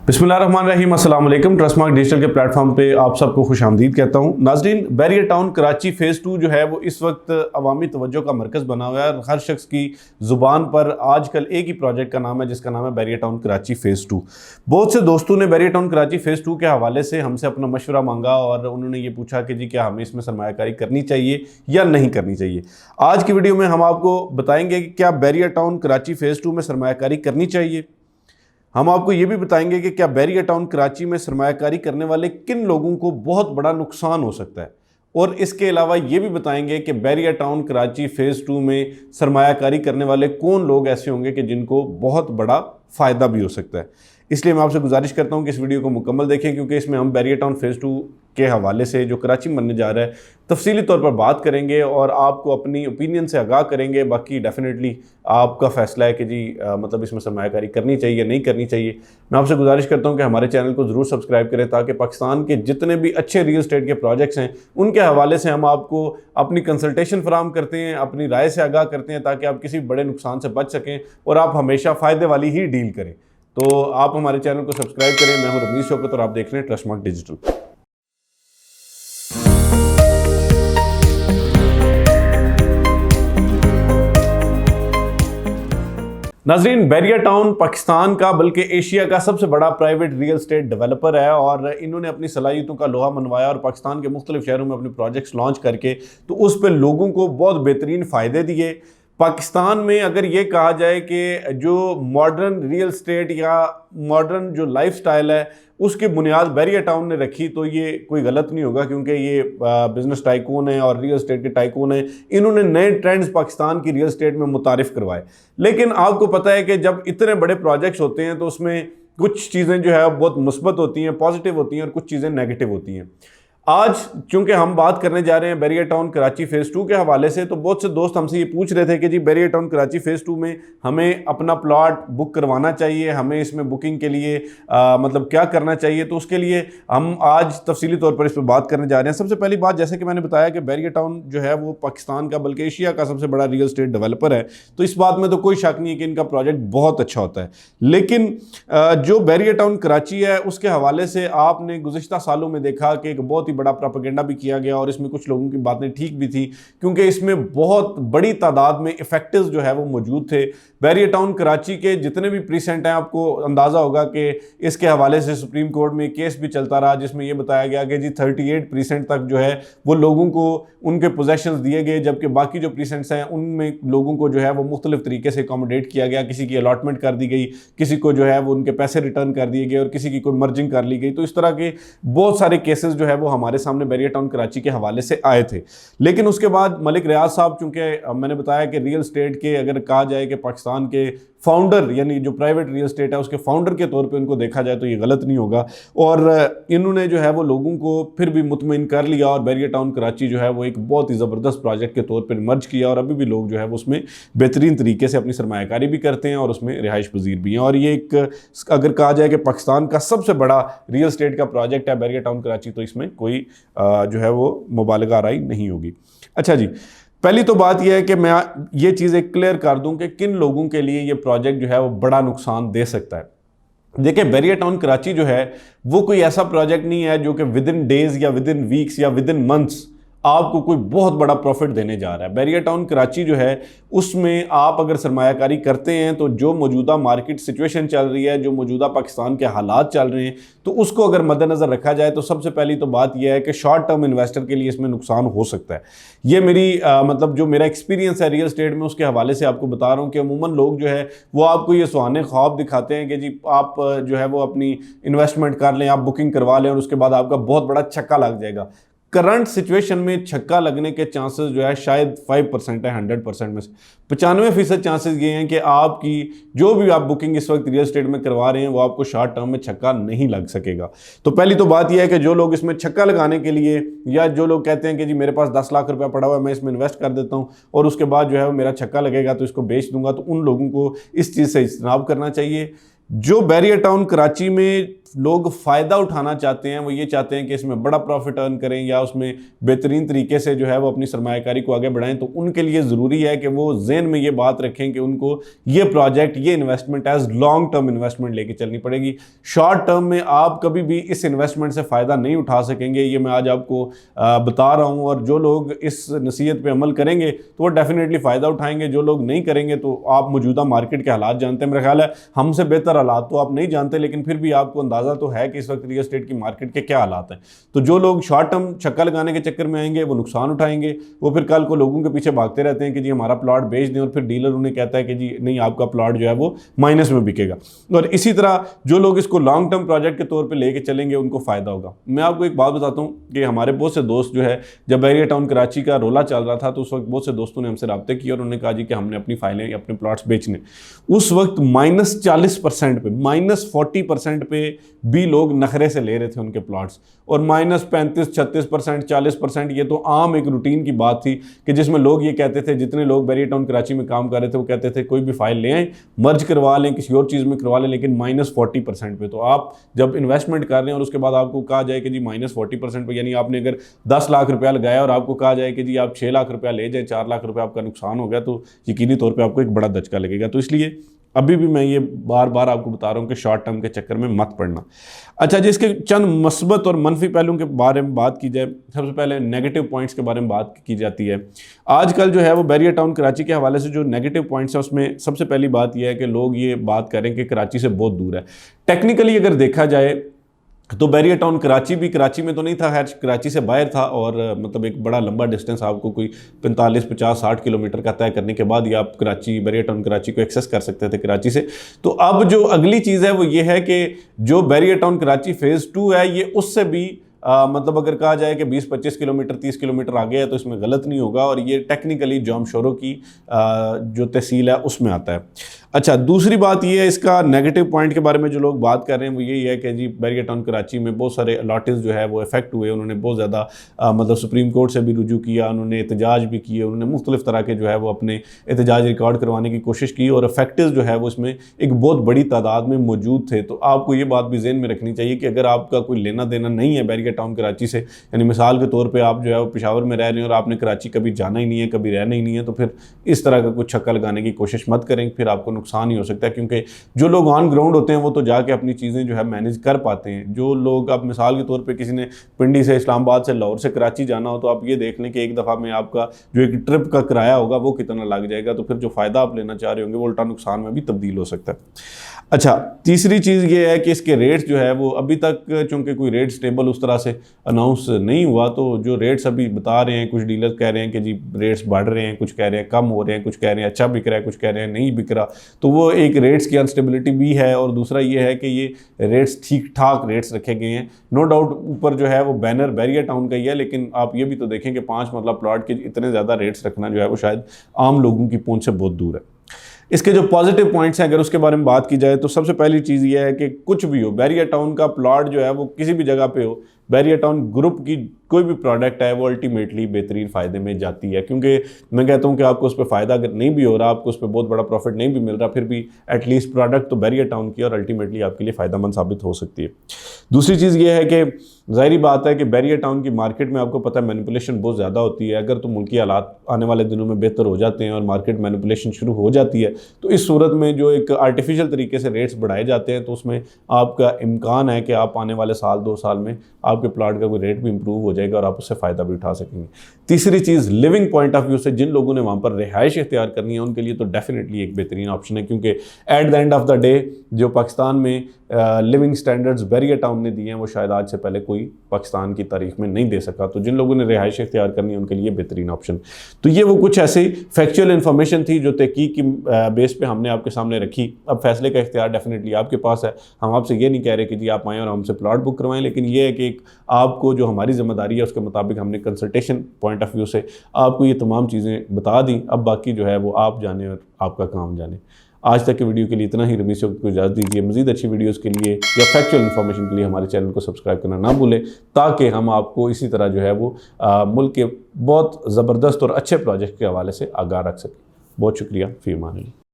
बिस्मिल्लाहिर्रहमानिर्रहीम, अस्सलाम वालेकुम। ट्रस्टमार्क डिजिटल के प्लेटफॉर्म पे आप सबको खुशामदीद कहता हूँ। नाजरीन, बैरियर टाउन कराची फ़ेज़ 2 जो है वो इस वक्त अवामी तवज्जो का मरकज़ बना हुआ है और हर शख्स की ज़ुबान पर आजकल एक ही प्रोजेक्ट का नाम है जिसका नाम है बैरियर टाउन कराची फ़ेज़ 2। बहुत से दोस्तों ने बैरियर टाउन कराची फ़ेज़ 2 के हवाले से हमसे अपना मशवरा मांगा और उन्होंने ये पूछा कि जी क्या हमें इसमें सरमायाकारी करनी चाहिए या नहीं करनी चाहिए। आज की वीडियो में हम आपको बताएंगे कि क्या बैरियर टाउन कराची फ़ेज़ 2 में सरमायाकारी करनी चाहिए। हम आपको ये भी बताएंगे कि क्या बैरियर टाउन कराची में सरमायाकारी करने वाले किन लोगों को बहुत बड़ा नुकसान हो सकता है, और इसके अलावा ये भी बताएंगे कि बैरियर टाउन कराची फ़ेज़ 2 में सरमायाकारी करने वाले कौन लोग ऐसे होंगे कि जिनको बहुत बड़ा फ़ायदा भी हो सकता है। इसलिए मैं आपसे गुजारिश करता हूं कि इस वीडियो को मुकम्मल देखें, क्योंकि इसमें हम बैरियर टाउन फ़ेज़ 2 के हवाले से जो कराची में बनने जा रहा है तफसीली तौर पर बात करेंगे और आपको अपनी ओपिनियन से आगाह करेंगे। बाकी डेफिनेटली आपका फ़ैसला है कि जी मतलब इसमें सरमायाकारी करनी चाहिए नहीं करनी चाहिए। मैं आपसे गुजारिश करता हूं कि हमारे चैनल को ज़रूर सब्सक्राइब करें ताकि पाकिस्तान के जितने भी अच्छे रियल एस्टेट के प्रोजेक्ट्स हैं उनके हवाले से हम आपको अपनी कंसल्टेशन फराहम करते हैं, अपनी राय से आगाह करते हैं ताकि आप किसी बड़े नुकसान से बच सकें और आप हमेशा फ़ायदे वाली ही डील करें। तो आप हमारे चैनल को सब्सक्राइब करें। मैं हूं रमीज शौकत और आप देख रहे हैं ट्रस्टमार्क डिजिटल। नाजरीन, बैरियर टाउन पाकिस्तान का बल्कि एशिया का सबसे बड़ा प्राइवेट रियल एस्टेट डेवलपर है और इन्होंने अपनी सलाहियतों का लोहा मनवाया और पाकिस्तान के मुख्तलिफ शहरों में अपने प्रोजेक्ट्स लॉन्च करके तो उस पर लोगों को बहुत बेहतरीन फ़ायदे दिए। पाकिस्तान में अगर ये कहा जाए कि जो मॉडर्न रियल एस्टेट या मॉडर्न जो लाइफस्टाइल है उसकी बुनियाद बैरियर टाउन ने रखी तो ये कोई गलत नहीं होगा, क्योंकि ये बिजनेस टाइकून है और रियल एस्टेट के टाइकून हैं। इन्होंने नए ट्रेंड्स पाकिस्तान की रियल एस्टेट में मुतारिफ करवाए। लेकिन आपको पता है कि जब इतने बड़े प्रोजेक्ट्स होते हैं तो उसमें कुछ चीज़ें जो है बहुत मुस्बत होती हैं, पॉजिटिव होती हैं और कुछ चीज़ें नेगेटिव होती हैं। आज चूंकि हम बात करने जा रहे हैं बैरियर टाउन कराची फ़ेज़ 2 के हवाले से, तो बहुत से दोस्त हमसे ये पूछ रहे थे कि जी बैरियर टाउन कराची फ़ेज़ 2 में हमें अपना प्लॉट बुक करवाना चाहिए, हमें इसमें बुकिंग के लिए मतलब क्या करना चाहिए। तो उसके लिए हम आज तफसीली तौर पर इस पर बात करने जा रहे हैं। सबसे पहली बात, जैसे कि मैंने बताया कि बैरियर टाउन जो है वो पाकिस्तान का बल्कि एशिया का सबसे बड़ा रियल एस्टेट डेवलपर है, तो इस बात में तो कोई शक नहीं है कि इनका प्रोजेक्ट बहुत अच्छा होता है। लेकिन जो बैरियर टाउन कराची है उसके हवाले से आपने गुज़िश्ता सालों में देखा कि एक बहुत ही बड़ा प्रोपेगेंडा भी किया गया और इसमें कुछ लोगों की बातें ठीक भी थी, क्योंकि इसमें बहुत बड़ी तादाद में इफेक्टिव्स जो है वो मौजूद थे। बैरियर टाउन कराची के जितने भी प्रीसेंट हैं, आपको अंदाज़ा होगा कि इसके हवाले से सुप्रीम कोर्ट में केस भी चलता रहा जिसमें यह बताया गया कि जी 38% तक जो है वो लोगों को उनके पोजेशंस दिए गए, जबकि बाकी जो प्रीसेंट्स हैं उनमें लोगों को जो है वो मुख्तलिफ तरीके से अकोमोडेट किया गया। किसी की अलॉटमेंट कर दी गई, किसी को जो है वो उनके पैसे रिटर्न कर दिए गए और किसी की कोई मर्जिंग कर ली गई। तो इस तरह के बहुत सारे केसेस जो है वो हमारे सामने बैरियर टाउन कराची के हवाले से आए थे। लेकिन उसके बाद मलिक रियाज साहब, चूंकि मैंने बताया कि रियल एस्टेट के अगर कहा जाए कि पाकिस्तान के फाउंडर यानी जो प्राइवेट रियल एस्टेट है उसके फाउंडर के तौर पे उनको देखा जाए तो ये गलत नहीं होगा, और इन्होंने जो है वो लोगों को फिर भी मुतमईन कर लिया और बैरियर टाउन कराची जो है वो एक बहुत ही ज़बरदस्त प्रोजेक्ट के तौर पर मर्ज किया और अभी भी लोग जो है वो उसमें बेहतरीन तरीके से अपनी सरमायाकारी भी करते हैं और उसमें रिहाइश पजीर भी हैं। और ये एक अगर कहा जाए कि पाकिस्तान का सबसे बड़ा रियल एस्टेट का प्रोजेक्ट है बैरियर टाउन कराची, तो इसमें कोई जो है वो मुबालगा आराई नहीं होगी। अच्छा जी, पहली तो बात यह है कि मैं ये चीज़ एक क्लियर कर दूं कि किन लोगों के लिए ये प्रोजेक्ट जो है वो बड़ा नुकसान दे सकता है। देखिए, बैरियर टाउन कराची जो है वो कोई ऐसा प्रोजेक्ट नहीं है जो कि विद इन डेज या विद इन वीक्स या विद इन मंथ्स आपको कोई बहुत बड़ा प्रॉफिट देने जा रहा है। बैरियर टाउन कराची जो है उसमें आप अगर सरमायाकारी करते हैं तो जो मौजूदा मार्केट सिचुएशन चल रही है, जो मौजूदा पाकिस्तान के हालात चल रहे हैं, तो उसको अगर मद्देनज़र रखा जाए तो सबसे पहली तो बात यह है कि शॉर्ट टर्म इन्वेस्टर के लिए इसमें नुकसान हो सकता है। ये मेरी मतलब जो मेरा एक्सपीरियंस है रियल एस्टेट में उसके हवाले से आपको बता रहा हूँ कि अमूमन लोग जो है वो आपको ये सुहाने ख्वाब दिखाते हैं कि जी आप जो है वो अपनी इन्वेस्टमेंट कर लें, आप बुकिंग करवा लें और उसके बाद आपका बहुत बड़ा छक्का लग जाएगा। करंट सिचुएशन में छक्का लगने के चांसेस जो है शायद 5% है 100% में से। 95% चांसेस ये हैं कि आपकी जो भी आप बुकिंग इस वक्त रियल एस्टेट में करवा रहे हैं वो आपको शॉर्ट टर्म में छक्का नहीं लग सकेगा। तो पहली तो बात यह है कि जो लोग इसमें छक्का लगाने के लिए या जो लोग कहते हैं कि जी मेरे पास 10 लाख रुपया पड़ा हुआ है, मैं इसमें इन्वेस्ट कर देता हूँ और उसके बाद जो है वो मेरा छक्का लगेगा तो इसको बेच दूंगा, तो उन लोगों को इस चीज़ से इज्तनाब करना चाहिए। जो बैरियर टाउन कराची में लोग फ़ायदा उठाना चाहते हैं, वो ये चाहते हैं कि इसमें बड़ा प्रॉफिट अर्न करें या उसमें बेहतरीन तरीके से जो है वो अपनी सरमायाकारी को आगे बढ़ाएं, तो उनके लिए ज़रूरी है कि वो ज़हन में ये बात रखें कि उनको ये प्रोजेक्ट, ये investment as long term investment लेके चलनी पड़ेगी। शॉर्ट टर्म में आप कभी भी इस इन्वेस्टमेंट से फ़ायदा नहीं उठा सकेंगे, ये मैं आज आपको बता रहा हूँ। और जो लोग इस नसीहत पे अमल करेंगे तो वो डेफिनेटली फ़ायदा उठाएंगे, जो लोग नहीं करेंगे तो आप मौजूदा मार्केट के हालात जानते हैं, मेरा ख्याल है हमसे बेहतर हालात तो आप नहीं जानते, लेकिन फिर भी आपको अंदाज़ा तो है कि इस वक्त रियल एस्टेट की मार्केट के क्या हालात हैं। तो जो लोग शॉर्ट टर्म छक्का लगाने के चक्कर में आएंगे वो नुकसान उठाएंगे, वो फिर कल को लोगों के पीछे भागते रहते हैं कि जी हमारा प्लॉट बेच दें, और फिर डीलर उन्हें कहता है कि जी नहीं, आपका प्लॉट जो है वो माइनस में बिकेगा। और इसी तरह जो लोग इसको लॉन्ग टर्म प्रोजेक्ट के तौर पे लेके चलेंगे उनको फ़ायदा होगा। मैं आपको एक बात बताता हूँ कि हमारे बहुत से दोस्त जो है, जब बैरिया टाउन कराची का रोला चल रहा था तो उस वक्त बहुत से दोस्तों ने हमसे रब्ते किए और उन्होंने कहा जी कि हमने अपनी फाइलें, अपने प्लॉट्स बेचने। उस वक्त -40% पे, -40% पे भी लोग नखरे से ले रहे थे उनके प्लॉट्स, और -35, 36%, 40%, ये तो आम एक रूटीन की बात थी कि जिसमें लोग ये कहते थे, जितने लोग बैरिया टाउन कराची में काम कर रहे थे वो कहते थे कोई भी फाइल ले आएँ, मर्ज करवा लें, किसी और चीज़ में करवा लें, लेकिन -40% पे। तो आप जब इन्वेस्टमेंट कर रहे हैं और उसके बाद आपको कहा जाए कि जी -40% पे, यानी आपने अगर 10 लाख रुपया लगाया और आपको कहा जाए कि जी आप 6 लाख रुपया ले जाए, 4 लाख रुपया आपका नुकसान हो गया, तो यकीनी तौर पे आपको एक बड़ा धचका लगेगा। तो इसलिए अभी भी मैं ये बार बार आपको बता रहा हूँ कि शॉर्ट टर्म के चक्कर में मत पड़ना। अच्छा जी, इसके चंद मस्बत और मनफी पहलुओं के बारे में बात की जाए, सबसे पहले नेगेटिव पॉइंट्स के बारे में बात की जाती है। आजकल जो है वो बैरिया टाउन कराची के हवाले से जो नेगेटिव पॉइंट्स हैं उसमें सबसे पहली बात यह है कि लोग ये बात करें कि कराची से बहुत दूर है। टेक्निकली अगर देखा जाए तो बैरिया टाउन कराची भी, कराची में तो नहीं था, खैर कराची से बाहर था, और मतलब एक बड़ा लंबा डिस्टेंस आपको कोई 45, 50, 60 किलोमीटर का तय करने के बाद ही आप कराची, बैरिया टाउन कराची को एक्सेस कर सकते थे कराची से। तो अब जो अगली चीज़ है वो ये है कि जो बैरिया टाउन कराची फेज़ 2 है, ये उससे भी मतलब अगर कहा जाए कि 20-25 किलोमीटर, 30 किलोमीटर आगे है तो इसमें गलत नहीं होगा, और ये टेक्निकली जौमशोरों की जो तहसील है उसमें आता है। अच्छा, दूसरी बात ये है, इसका नेगेटिव पॉइंट के बारे में जो लोग बात कर रहे हैं वो यही है कि जी बैरिया टाउन कराची में बहुत सारे अलॉटेज जो है वो इफेक्ट हुए, उन्होंने बहुत ज़्यादा मतलब सुप्रीम कोर्ट से भी रुजू किया, उन्होंने एहतजाज भी किए, उन्होंने मुख्तलिफ तरह के जो है वो अपने एहतजाज रिकॉर्ड करवाने की कोशिश की, और इफेक्टिव जो है वो इसमें एक बहुत बड़ी तादाद में मौजूद थे। तो आपको ये बात भी ज़हन में रखनी चाहिए कि अगर आपका कोई लेना देना नहीं है बैरिया टाउन कराची से, यानी मिसाल के तौर पर आप जो है वो पेशावर में रह रहे हैं और आपने कराची कभी जाना ही नहीं है, कभी रहना ही नहीं है, तो फिर इस तरह का कुछ छक्का लगाने की कोशिश मत करें, फिर आपको नुकसान ही हो सकता है। क्योंकि जो लोग ऑन ग्राउंड होते हैं वो तो जाके अपनी चीज़ें जो है मैनेज कर पाते हैं। जो लोग, अब मिसाल के तौर पे किसी ने पिंडी से, इस्लामाबाद से, लाहौर से कराची जाना हो, तो आप ये देख लें कि एक दफ़ा में आपका जो एक ट्रिप का किराया होगा वो कितना लग जाएगा, तो फिर जो फ़ायदा आप लेना चाह रहे होंगे वो उल्टा नुकसान में भी तब्दील हो सकता है। अच्छा, तीसरी चीज़ ये है कि इसके रेट्स जो है वो अभी तक चूँकि कोई रेट स्टेबल उस तरह से अनाउंस नहीं हुआ, तो जो रेट्स अभी बता रहे हैं, कुछ डीलर्स कह रहे हैं कि जी रेट्स बढ़ रहे हैं, कुछ कह रहे हैं कम हो रहे हैं, कुछ कह रहे हैं अच्छा बिक रहा है, कुछ कह रहे हैं नहीं बिक रहा, तो वो एक रेट्स की अनस्टेबिलिटी भी है। और दूसरा ये है कि ये रेट्स ठीक ठाक रेट्स रखे गए हैं। नो डाउट ऊपर जो है वो बैनर बैरिया टाउन का ही है, लेकिन आप ये भी तो देखें कि 5 मरला प्लॉट के इतने ज़्यादा रेट्स रखना जो है वो शायद आम लोगों की पहुंच से बहुत दूर है। इसके जो पॉजिटिव पॉइंट्स हैं अगर उसके बारे में बात की जाए तो सबसे पहली चीज़ ये है कि कुछ भी हो, बैरिया टाउन का प्लॉट जो है वो किसी भी जगह पे हो, बैरिया टाउन ग्रुप की कोई भी प्रोडक्ट है वो अल्टीमेटली बेहतरीन फ़ायदे में जाती है। क्योंकि मैं कहता हूँ कि आपको उस पर फ़ायदा अगर नहीं भी हो रहा, आपको उस पर बहुत बड़ा प्रॉफिट नहीं भी मिल रहा, फिर भी एटलीस्ट प्रोडक्ट तो बैरिया टाउन की और अल्टीमेटली आपके लिए फ़ायदेमंद साबित हो सकती है। दूसरी चीज़ ये है कि ज़ाहिरी बात है कि बैरिया टाउन की मार्केट में आपको पता है मैनिपुलेशन बहुत ज़्यादा होती है। अगर तो मुल्की हालात आने वाले दिनों में बेहतर हो जाते हैं और मार्केट मैनिपुलेशन शुरू हो जाती है, तो इस सूरत में जो एक आर्टिफिशियल तरीके से रेट्स बढ़ाए जाते हैं, तो उसमें आपका इम्कान है कि आप आने वाले साल 2 साल में आपके प्लॉट का कोई रेट भी इंप्रूव हो जाएगा और आप उससे फ़ायदा भी उठा सकेंगे। तीसरी चीज़, लिविंग पॉइंट ऑफ व्यू से जिन लोगों ने वहाँ पर रिहाइश इख्तियार करनी है उनके लिए तो डेफिनेटली एक बेहतरीन ऑप्शन है, क्योंकि at the end of the day जो पाकिस्तान में लिविंग स्टैंडर्ड्स बैरिया टाउन ने दिए हैं वो शायद आज से पहले कोई पाकिस्तान की तारीख में नहीं दे सका। तो जिन लोगों ने रिहाइश इख्तियार करनी है उनके लिए बेहतरीन ऑप्शन। तो ये वो कुछ ऐसी फैक्चुअल इन्फॉर्मेशन थी जो तहकीक की बेस पे हमने आपके सामने रखी। अब फैसले का इख्तियार डेफिनेटली आपके पास है। हम आपसे ये नहीं कह रहे कि जी आप आएँ और हमसे प्लॉट बुक करवाएं, लेकिन ये है कि एक आपको जो हमारी जिम्मेदारी है उसके मुताबिक हमने कंसल्टेशन पॉइंट ऑफ व्यू से आपको ये तमाम चीज़ें बता दी। अब बाकी जो है वो आप जाने और आपका काम जाने। आज तक के वीडियो के लिए इतना ही। रमीश को इजाज़त दीजिए। मज़ीद अच्छी वीडियोस के लिए या फैक्चुअल इन्फॉर्मेशन के लिए हमारे चैनल को सब्सक्राइब करना ना भूलें, ताकि हम आपको इसी तरह जो है वो मुल्क के बहुत ज़बरदस्त और अच्छे प्रोजेक्ट के हवाले से आगाह रख सकें। बहुत शुक्रिया। फ़ी अमान अल्लाह।